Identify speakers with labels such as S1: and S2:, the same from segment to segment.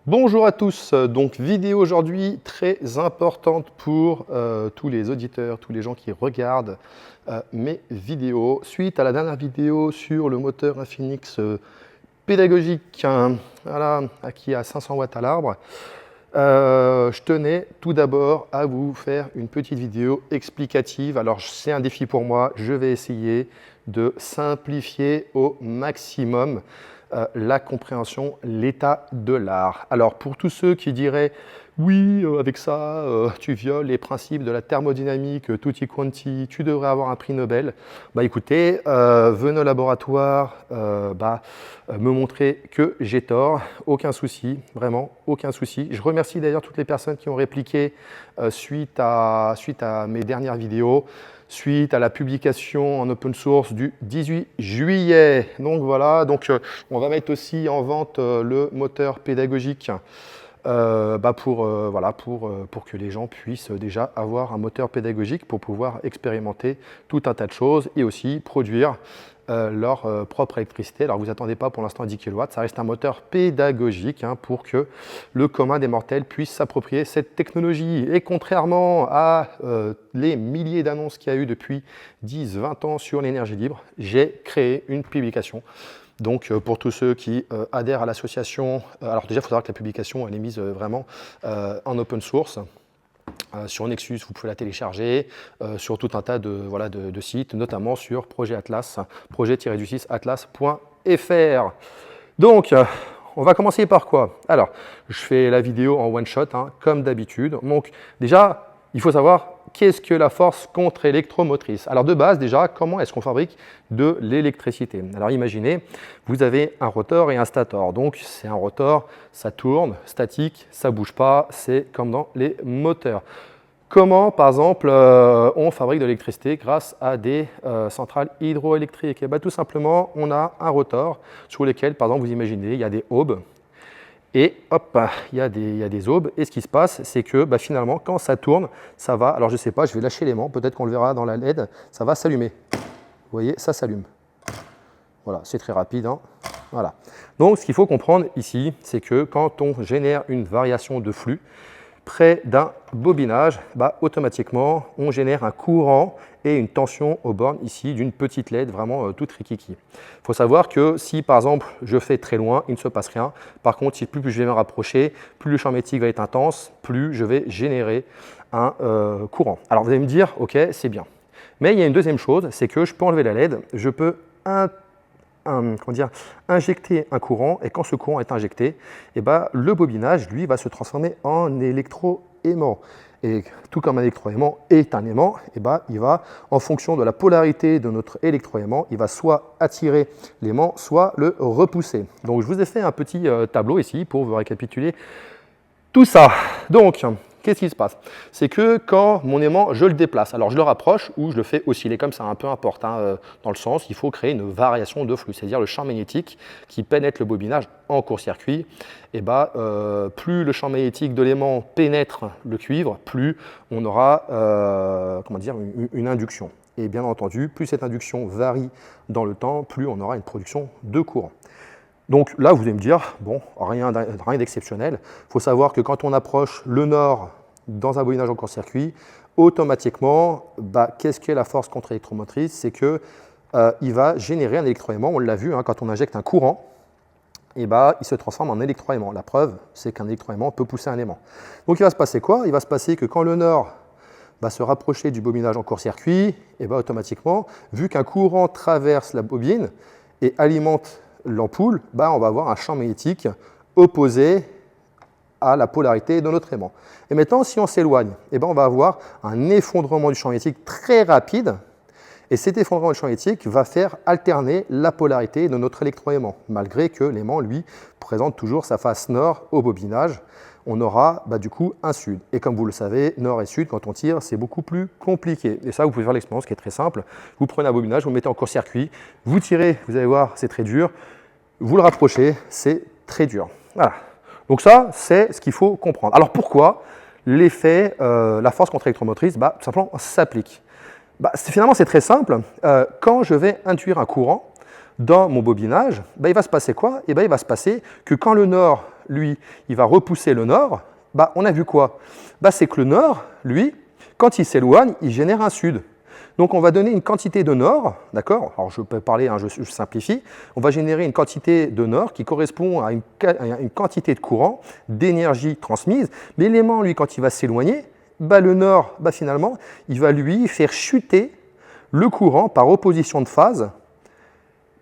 S1: Bonjour à tous, donc vidéo aujourd'hui très importante pour tous les auditeurs, tous les gens qui regardent mes vidéos. Suite à la dernière vidéo sur le moteur Infinix pédagogique voilà, qui a 500 watts à l'arbre, je tenais tout d'abord à vous faire une petite vidéo explicative. Alors c'est un défi pour moi, je vais essayer de simplifier au maximum la compréhension, l'état de l'art. Alors pour tous ceux qui diraient oui, avec ça, tu violes les principes de la thermodynamique, tutti quanti, tu devrais avoir un prix Nobel. Bah écoutez, venez au laboratoire, me montrer que j'ai tort, aucun souci, vraiment, aucun souci. Je remercie d'ailleurs toutes les personnes qui ont répliqué suite à mes dernières vidéos, suite à la publication en open source du 18 juillet. Donc voilà, on va mettre aussi en vente le moteur pédagogique pour que les gens puissent déjà avoir un moteur pédagogique pour pouvoir expérimenter tout un tas de choses et aussi produire leur propre électricité. Alors vous n'attendez pas pour l'instant à 10 kW, ça reste un moteur pédagogique pour que le commun des mortels puisse s'approprier cette technologie. Et contrairement à les milliers d'annonces qu'il y a eu depuis 10-20 ans sur l'énergie libre, j'ai créé une publication. Donc pour tous ceux qui adhèrent à l'association, alors déjà il faut savoir que la publication elle est mise vraiment en open source. Sur Nexus, vous pouvez la télécharger, sur tout un tas de sites, notamment sur Projet Atlas, projet-du-6 atlas.fr. Donc, on va commencer par quoi? Alors, je fais la vidéo en one-shot, comme d'habitude. Donc, déjà, il faut savoir qu'est-ce que la force contre-électromotrice. Alors, de base, déjà, comment est-ce qu'on fabrique de l'électricité? Alors, imaginez, vous avez un rotor et un stator. Donc, c'est un rotor, ça tourne, statique, ça ne bouge pas, c'est comme dans les moteurs. Comment, par exemple, on fabrique de l'électricité grâce à des centrales hydroélectriques? Tout simplement, on a un rotor sur lequel, par exemple, vous imaginez, il y a des aubes. Et hop, il y a des aubes. Et ce qui se passe, c'est que finalement, quand ça tourne, ça va, alors je ne sais pas, je vais lâcher l'aimant, peut-être qu'on le verra dans la LED, ça va s'allumer. Vous voyez, ça s'allume. Voilà, c'est très rapide. Voilà. Donc, ce qu'il faut comprendre ici, c'est que quand on génère une variation de flux, près d'un bobinage, automatiquement, on génère un courant et une tension aux bornes ici d'une petite LED vraiment toute rikiki. Il faut savoir que si par exemple je fais très loin, il ne se passe rien. Par contre, si plus je vais me rapprocher, plus le champ magnétique va être intense, plus je vais générer un courant. Alors vous allez me dire, ok, c'est bien. Mais il y a une deuxième chose, c'est que je peux enlever la LED, je peux injecter un courant, et quand ce courant est injecté, le bobinage, lui, va se transformer en électroaimant. Et tout comme un électroaimant est un aimant, il va, en fonction de la polarité de notre électroaimant, il va soit attirer l'aimant, soit le repousser. Donc je vous ai fait un petit tableau ici pour vous récapituler tout ça. Donc, qu'est-ce qui se passe? C'est que quand mon aimant, je le déplace, alors je le rapproche ou je le fais osciller comme ça, peu importe, dans le sens, il faut créer une variation de flux, c'est-à-dire le champ magnétique qui pénètre le bobinage en court-circuit. Plus le champ magnétique de l'aimant pénètre le cuivre, plus on aura une induction. Et bien entendu, plus cette induction varie dans le temps, plus on aura une production de courant. Donc là, vous allez me dire, bon, rien d'exceptionnel. Il faut savoir que quand on approche le nord dans un bobinage en court-circuit, automatiquement, qu'est-ce qu'est la force contre-électromotrice? C'est qu'il va générer un électroaimant. On l'a vu, quand on injecte un courant, il se transforme en électroaimant. La preuve, c'est qu'un électroaimant peut pousser un aimant. Donc il va se passer quoi? Il va se passer que quand le nord va se rapprocher du bobinage en court-circuit, automatiquement, vu qu'un courant traverse la bobine et alimente l'ampoule, on va avoir un champ magnétique opposé à la polarité de notre aimant. Et maintenant, si on s'éloigne, on va avoir un effondrement du champ magnétique très rapide. Et cet effondrement du champ magnétique va faire alterner la polarité de notre électroaimant, malgré que l'aimant, lui, présente toujours sa face nord au bobinage. On aura du coup un sud. Et comme vous le savez, nord et sud, quand on tire, c'est beaucoup plus compliqué. Et ça, vous pouvez faire l'expérience qui est très simple. Vous prenez un bobinage, vous le mettez en court-circuit, vous tirez, vous allez voir, c'est très dur. Vous le rapprochez, c'est très dur. Voilà. Donc ça, c'est ce qu'il faut comprendre. Alors pourquoi l'effet, la force contre-électromotrice, tout simplement s'applique? Finalement, c'est très simple. Quand je vais induire un courant dans mon bobinage, il va se passer quoi? Il va se passer que quand le nord lui, il va repousser le nord, bah, on a vu quoi? Bah, c'est que le nord, lui, quand il s'éloigne, il génère un sud. Donc on va donner une quantité de nord, d'accord? Alors je peux parler, hein, je simplifie. On va générer une quantité de nord qui correspond à une quantité de courant, d'énergie transmise. Mais l'élément, lui, quand il va s'éloigner, bah, le nord, bah, finalement, il va lui faire chuter le courant par opposition de phase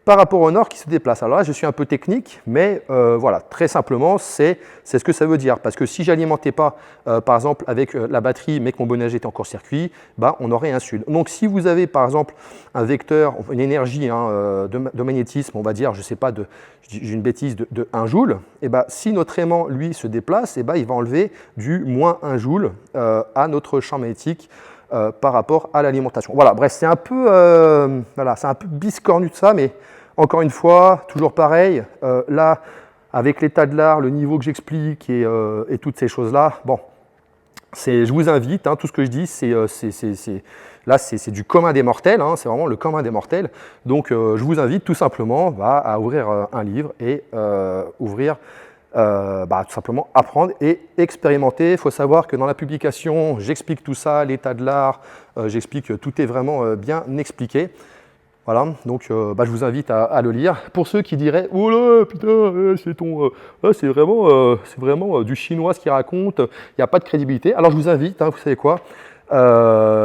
S1: par rapport au nord qui se déplace. Alors là, je suis un peu technique, mais voilà, très simplement, c'est ce que ça veut dire. Parce que si je n'alimentais pas, par exemple, avec la batterie, mais que mon bobinage était en court-circuit, bah, on aurait un sud. Donc si vous avez, par exemple, un vecteur, une énergie hein, de magnétisme, on va dire, je ne sais pas, j'ai une bêtise, de 1 joule, et bah, si notre aimant, lui, se déplace, et bah, il va enlever du moins 1 joule à notre champ magnétique par rapport à l'alimentation. Voilà, bref, c'est un peu, voilà, c'est un peu biscornu de ça, mais encore une fois, toujours pareil, là, avec l'état de l'art, le niveau que j'explique et toutes ces choses-là, bon, je vous invite, hein, tout ce que je dis, c'est du commun des mortels, hein, c'est vraiment le commun des mortels. Donc, je vous invite tout simplement à ouvrir un livre et tout simplement apprendre et expérimenter. Il faut savoir que dans la publication, j'explique tout ça, l'état de l'art, j'explique que tout est vraiment bien expliqué. Voilà, donc je vous invite à le lire. Pour ceux qui diraient « Oh là, putain, c'est vraiment du chinois ce qu'il raconte, il n'y a pas de crédibilité », alors je vous invite, hein, vous savez quoi,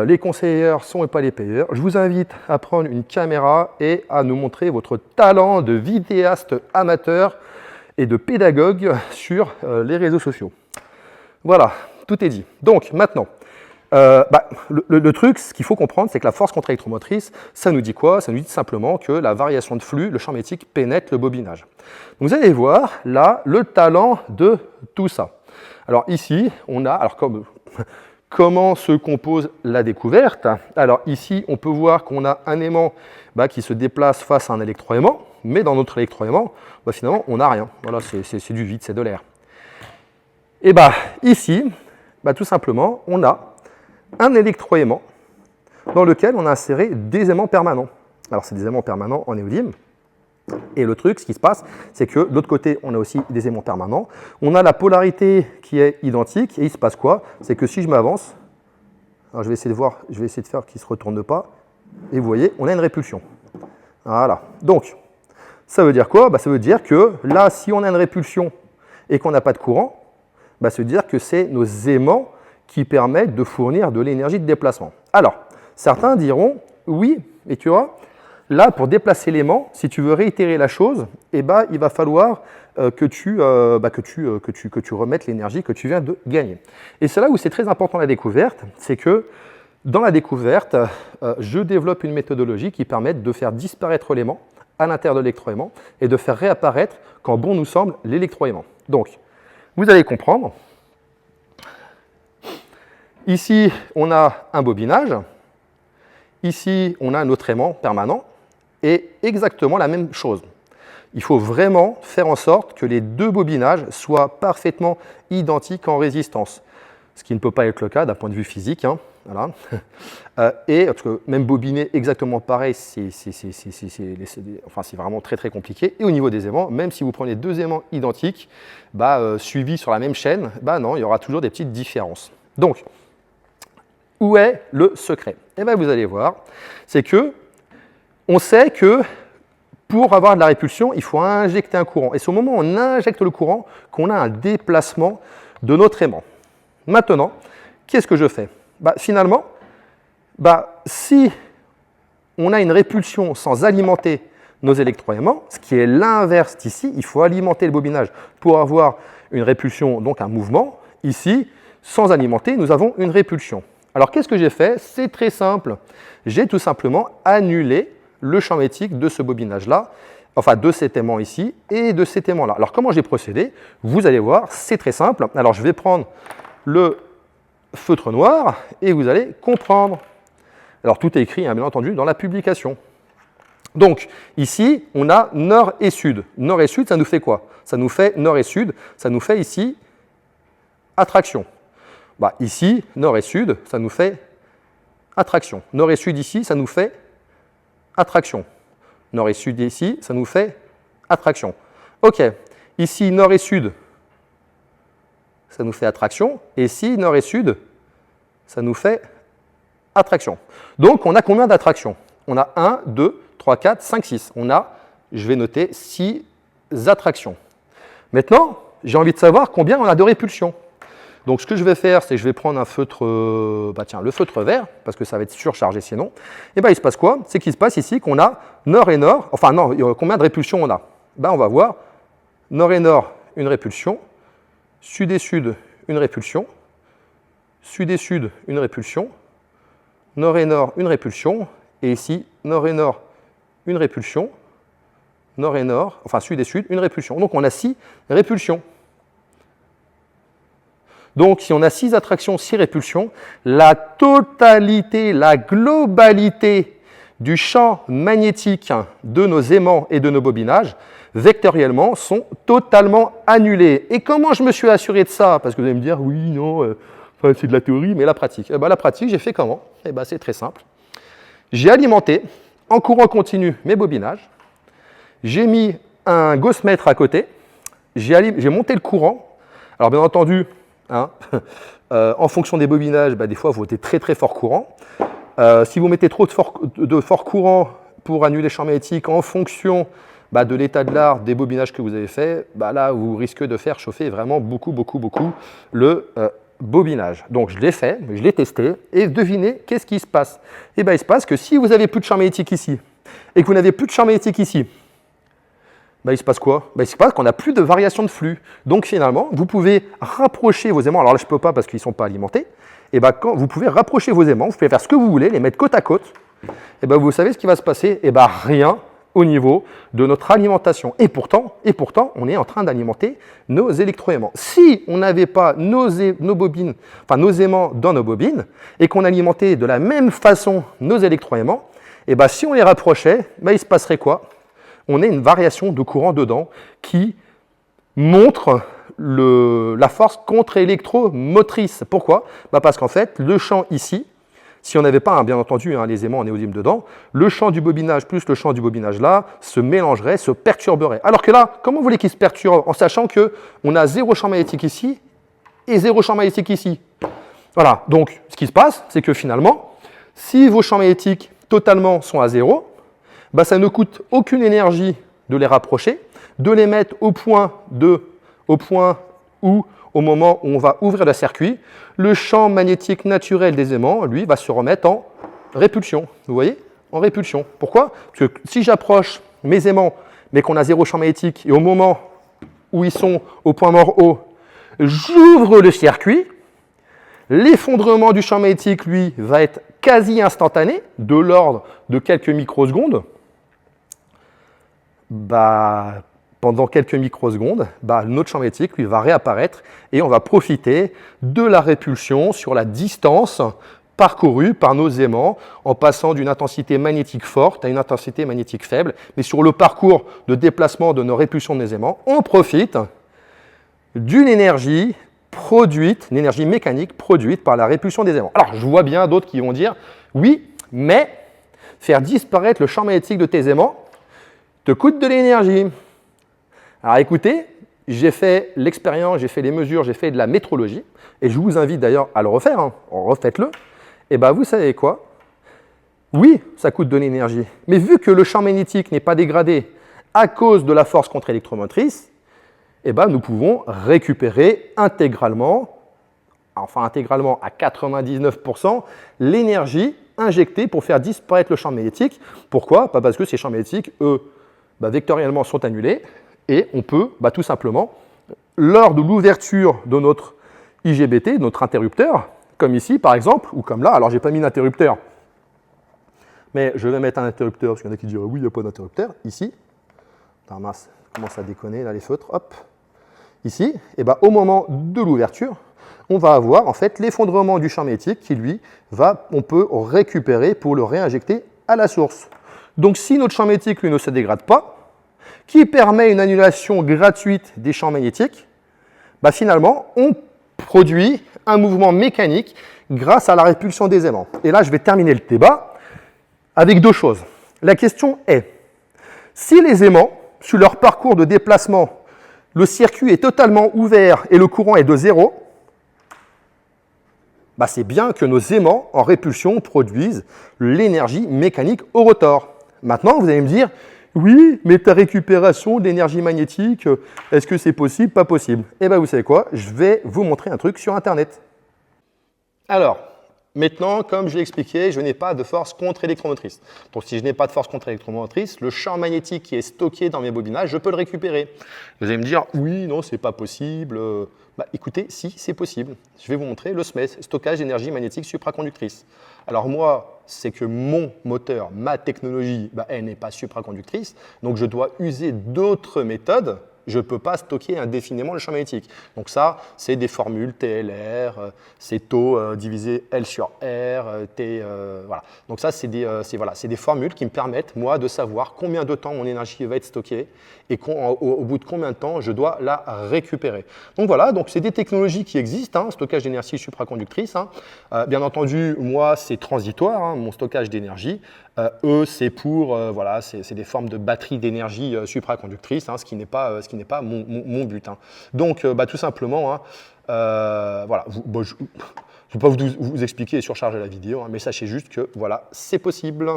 S1: les conseillers sont et pas les payeurs, je vous invite à prendre une caméra et à nous montrer votre talent de vidéaste amateur et de pédagogue sur les réseaux sociaux. Voilà, tout est dit. Donc maintenant, le truc, ce qu'il faut comprendre, c'est que la force contre-électromotrice, ça nous dit quoi? Ça nous dit simplement que la variation de flux, le champ magnétique, pénètre le bobinage. Donc vous allez voir, là, le talent de tout ça. Alors ici, on a, alors comment se compose la découverte? Alors ici, on peut voir qu'on a un aimant qui se déplace face à un électroaimant, mais dans notre électroaimant, finalement, on n'a rien. Voilà, c'est du vide, c'est de l'air. Et ici, tout simplement, on a un électroaimant dans lequel on a inséré des aimants permanents. Alors, c'est des aimants permanents en néodyme. Et le truc, ce qui se passe, c'est que de l'autre côté, on a aussi des aimants permanents. On a la polarité qui est identique. Et il se passe quoi? C'est que si je m'avance, alors je vais essayer de faire qu'il ne se retourne pas. Et vous voyez, on a une répulsion. Voilà. Donc, ça veut dire quoi? Ça veut dire que là, si on a une répulsion et qu'on n'a pas de courant, ça veut dire que c'est nos aimants qui permettent de fournir de l'énergie de déplacement. Alors, certains diront, oui, mais tu vois, là, pour déplacer l'aimant, si tu veux réitérer la chose, il va falloir que tu remettes l'énergie que tu viens de gagner. Et c'est là où c'est très important la découverte, c'est que dans la découverte, je développe une méthodologie qui permet de faire disparaître l'aimant à l'intérieur de l'électroaimant et de faire réapparaître, quand bon nous semble, l'électroaimant. Donc, vous allez comprendre. Ici, on a un bobinage. Ici, on a un autre aimant permanent. Et exactement la même chose. Il faut vraiment faire en sorte que les deux bobinages soient parfaitement identiques en résistance. Ce qui ne peut pas être le cas d'un point de vue physique. Hein, voilà. Parce que même bobiner exactement pareil, c'est vraiment très très compliqué. Et au niveau des aimants, même si vous prenez deux aimants identiques, suivis sur la même chaîne, non, il y aura toujours des petites différences. Donc, où est le secret? Eh bien, vous allez voir, c'est que on sait que pour avoir de la répulsion, il faut injecter un courant. Et c'est au moment où on injecte le courant qu'on a un déplacement de notre aimant. Maintenant, qu'est-ce que je fais? Finalement, si on a une répulsion sans alimenter nos électroaimants, ce qui est l'inverse ici, il faut alimenter le bobinage pour avoir une répulsion, donc un mouvement. Ici, sans alimenter, nous avons une répulsion. Alors, qu'est-ce que j'ai fait? C'est très simple. J'ai tout simplement annulé le champ magnétique de ce bobinage-là, enfin de cet aimant ici et de cet aimant-là. Alors, comment j'ai procédé? Vous allez voir, c'est très simple. Alors, je vais prendre le feutre noir et vous allez comprendre. Alors, tout est écrit, hein, bien entendu, dans la publication. Donc, ici, on a nord et sud. Nord et sud, ça nous fait quoi? Ça nous fait nord et sud, ça nous fait ici attraction. Ici, nord et sud, ça nous fait attraction. Nord et sud ici, ça nous fait attraction. Nord et sud ici, ça nous fait attraction. OK. Ici, nord et sud, ça nous fait attraction. Et ici, nord et sud, ça nous fait attraction. Donc, on a combien d'attractions? On a 1, 2, 3, 4, 5, 6. On a, je vais noter, 6 attractions. Maintenant, j'ai envie de savoir combien on a de répulsion. Donc, ce que je vais faire, c'est que je vais prendre un feutre, le feutre vert, parce que ça va être surchargé sinon. Et il se passe quoi? C'est qu'il se passe ici qu'on a nord et nord, enfin non, combien de répulsions on a? On va voir nord et nord, une répulsion, sud et sud, une répulsion, sud et sud, une répulsion, nord et nord, une répulsion, et ici, nord et nord, une répulsion, nord et nord, enfin sud et sud, une répulsion. Donc on a 6 répulsions. Donc si on a 6 attractions, 6 répulsions, la totalité, la globalité du champ magnétique de nos aimants et de nos bobinages, vectoriellement, sont totalement annulés. Et comment je me suis assuré de ça? Parce que vous allez me dire, oui, non, c'est de la théorie, mais la pratique. La pratique, j'ai fait comment? C'est très simple. J'ai alimenté en courant continu mes bobinages, j'ai mis un gaussmètre à côté, j'ai monté le courant. Alors bien entendu, en fonction des bobinages, des fois, vous mettez très très fort courant. Si vous mettez trop de fort courant pour annuler les champs magnétiques en fonction de l'état de l'art des bobinages que vous avez fait, là, vous risquez de faire chauffer vraiment beaucoup le bobinage. Donc, je l'ai fait, je l'ai testé, et devinez, qu'est-ce qui se passe? Il se passe que si vous n'avez plus de champ magnétique ici, et que vous n'avez plus de champ magnétique ici, il se passe quoi? Il se passe qu'on n'a plus de variation de flux. Donc, finalement, vous pouvez rapprocher vos aimants. Alors là, je ne peux pas parce qu'ils ne sont pas alimentés. Et quand vous pouvez rapprocher vos aimants, vous pouvez faire ce que vous voulez, les mettre côte à côte. Et vous savez ce qui va se passer? Rien au niveau de notre alimentation. Et pourtant, on est en train d'alimenter nos électroaimants. Si on n'avait pas nos aimants dans nos bobines et qu'on alimentait de la même façon nos électroaimants, si on les rapprochait, il se passerait quoi? On a une variation de courant dedans qui montre la force contre-électromotrice. Pourquoi? Parce qu'en fait, le champ ici, si on n'avait pas, bien entendu, les aimants en néodyme dedans, le champ du bobinage plus le champ du bobinage là se mélangerait, se perturberait. Alors que là, comment vous voulez qu'il se perturbe en sachant qu'on a 0 champ magnétique ici et 0 champ magnétique ici? Voilà, donc ce qui se passe, c'est que finalement, si vos champs magnétiques totalement sont à 0, ça ne coûte aucune énergie de les rapprocher, de les mettre au point où, au moment où on va ouvrir le circuit, le champ magnétique naturel des aimants, lui, va se remettre en répulsion. Vous voyez? En répulsion. Pourquoi? Parce que si j'approche mes aimants, mais qu'on a 0 champ magnétique, et au moment où ils sont au point mort haut, j'ouvre le circuit, l'effondrement du champ magnétique, lui, va être quasi instantané, de l'ordre de quelques microsecondes. Pendant quelques microsecondes, notre champ magnétique lui va réapparaître et on va profiter de la répulsion sur la distance parcourue par nos aimants en passant d'une intensité magnétique forte à une intensité magnétique faible. Mais sur le parcours de déplacement de nos répulsions de nos aimants, on profite d'une énergie produite, une énergie mécanique produite par la répulsion des aimants. Alors, je vois bien d'autres qui vont dire « Oui, mais faire disparaître le champ magnétique de tes aimants te coûte de l'énergie. » Alors écoutez, j'ai fait l'expérience, j'ai fait les mesures, j'ai fait de la métrologie, et je vous invite d'ailleurs à le refaire, refaites-le. Et vous savez quoi? Oui, ça coûte de l'énergie, mais vu que le champ magnétique n'est pas dégradé à cause de la force contre-électromotrice, nous pouvons récupérer intégralement à 99%, l'énergie injectée pour faire disparaître le champ magnétique. Pourquoi? Parce que ces champs magnétiques, eux, vectoriellement sont annulés. Et on peut tout simplement, lors de l'ouverture de notre IGBT, notre interrupteur, comme ici par exemple, ou comme là, alors je n'ai pas mis d'interrupteur, mais je vais mettre un interrupteur, parce qu'il y en a qui diront oui, il n'y a pas d'interrupteur, ici, mince, commence à déconner là les feutres, hop, ici, au moment de l'ouverture, on va avoir en fait l'effondrement du champ magnétique qui lui, on peut récupérer pour le réinjecter à la source. Donc si notre champ magnétique lui ne se dégrade pas, qui permet une annulation gratuite des champs magnétiques, finalement, on produit un mouvement mécanique grâce à la répulsion des aimants. Et là, je vais terminer le débat avec 2 choses. La question est, si les aimants, sur leur parcours de déplacement, le circuit est totalement ouvert et le courant est de 0, bah, c'est bien que nos aimants en répulsion produisent l'énergie mécanique au rotor. Maintenant, vous allez me dire, oui, mais ta récupération d'énergie magnétique, est-ce que c'est possible? Pas possible. Eh bien, vous savez quoi? Je vais vous montrer un truc sur Internet. Alors, maintenant, comme je l'ai expliqué, je n'ai pas de force contre-électromotrice. Donc, si je n'ai pas de force contre-électromotrice, le champ magnétique qui est stocké dans mes bobinages, je peux le récupérer. Vous allez me dire, oui, non, c'est pas possible. Bah, écoutez, si, c'est possible. Je vais vous montrer le SMES, stockage d'énergie magnétique supraconductrice. Alors moi, c'est que mon moteur, ma technologie, bah, elle n'est pas supraconductrice, donc je dois user d'autres méthodes. Je ne peux pas stocker indéfiniment le champ magnétique. Donc ça, c'est des formules TLR, c'est taux divisé L sur R, T, voilà. Donc ça, c'est des formules qui me permettent, moi, de savoir combien de temps mon énergie va être stockée et au bout de combien de temps je dois la récupérer. Donc voilà, donc c'est des technologies qui existent, hein, stockage d'énergie supraconductrice. Hein. Bien entendu, moi, c'est transitoire, hein, mon stockage d'énergie. Eux, c'est pour, voilà, c'est des formes de batteries d'énergie supraconductrice, hein, ce qui n'est pas mon but. Hein. Donc, bah, tout simplement, hein, voilà, je ne vais pas vous expliquer et surcharger la vidéo, hein, mais sachez juste que voilà, c'est possible.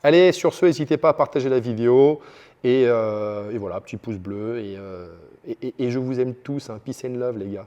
S1: Allez, sur ce, n'hésitez pas à partager la vidéo et voilà, petit pouce bleu et je vous aime tous, hein, peace and love les gars.